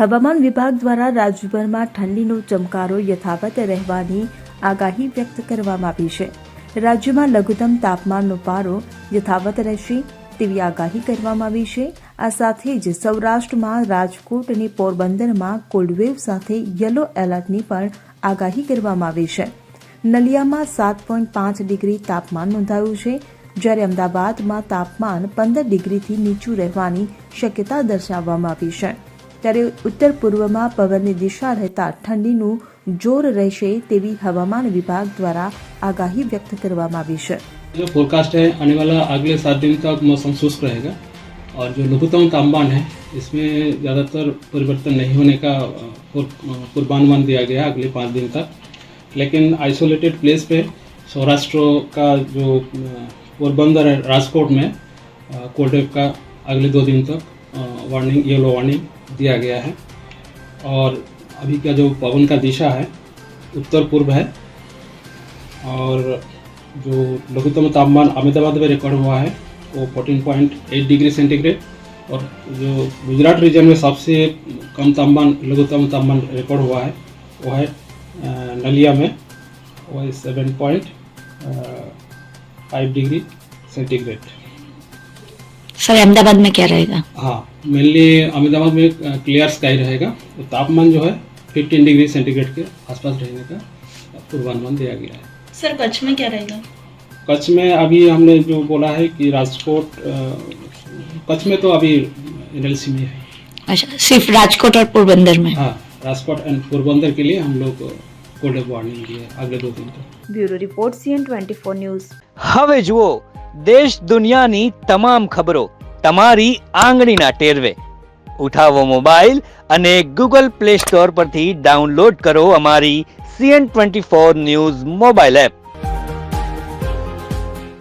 હવામાન વિભાગ દ્વારા રાજ્યભરમાં ઠંડીનો ચમકારો યથાવત રહેવાની આગાહી વ્યક્ત કરવામાં આવી છે. રાજ્યમાં લઘુત્તમ તાપમાનનો પારો યથાવત રહેશે તેવી આગાહી કરવામાં આવી છે. આ સાથે જ સૌરાષ્ટ્રમાં રાજકોટ અને પોરબંદરમાં કોલ્ડવેવ સાથે યલો એલર્ટની પણ આગાહી કરવામાં આવી છે. નલિયામાં 7.5 ડિગ્રી તાપમાન નોંધાયું છે, જ્યારે અમદાવાદમાં તાપમાન 15 ડિગ્રીથી નીચું રહેવાની શક્યતા દર્શાવવામાં આવી છે. ત્યારે ઉત્તર પૂર્વમાં પવનની દિશા રહેતા ઠંડીનું જોર રહેશે તેવી હવામાન વિભાગ દ્વારા आगाही व्यक्त કરવામાં આવી છે. जो फोरकास्ट है आने वाला अगले 7 दिन तक मौसम शुष्क रहेगा और जो लघुत्तम तापमान है इसमें ज़्यादातर परिवर्तन नहीं होने का पूर्वानुमान दिया गया है अगले 5 दिन तक. लेकिन आइसोलेटेड प्लेस पे सौराष्ट्र का जो पोरबंदर है राजकोट में कोल्ड वेव का अगले 2 दिन तक वार्निंग येलो वार्निंग दिया गया है. और अभी का जो पवन का दिशा है उत्तर पूर्व है और जो लघुत्तम तापमान अहमदाबाद में रिकॉर्ड हुआ है वो 14.8 डिग्री सेंटीग्रेड और जो गुजरात रीजन में सबसे कम तापमान लघुत्तम तापमान रिकॉर्ड हुआ है वो है नलिया में, वो है 7.5 डिग्री सेंटीग्रेड. सर अहमदाबाद में क्या रहेगा? हाँ, मेनली अहमदाबाद में क्लियर स्काई रहेगा. तो तापमान जो है 15 डिग्री सेंटीग्रेड के आसपास रहने का पूर्वानुमान दिया गया है. सर कच्छ में क्या रहेगा? कच्छ में अभी हमने जो बोला है कि राजकोट कच्छ में तो अभी एनएलसी में है. अच्छा, सिर्फ राजकोट और पोरबंदर में? हाँ, राजकोट एंड पोरबंदर के लिए हम लोग कोल्ड वेव वार्निंग दिए अगले 2 दिन तक. Bureau report CN24 news. હવે જુઓ દેશ દુનિયાની તમામ ખબરો તમારી આંગળીના ટેરવે. ઉઠાવો મોબાઈલ અને ગૂગલ પ્લે સ્ટોર પરથી ડાઉનલોડ કરો અમારી CN24 ન્યૂઝ મોબાઈલ એપ.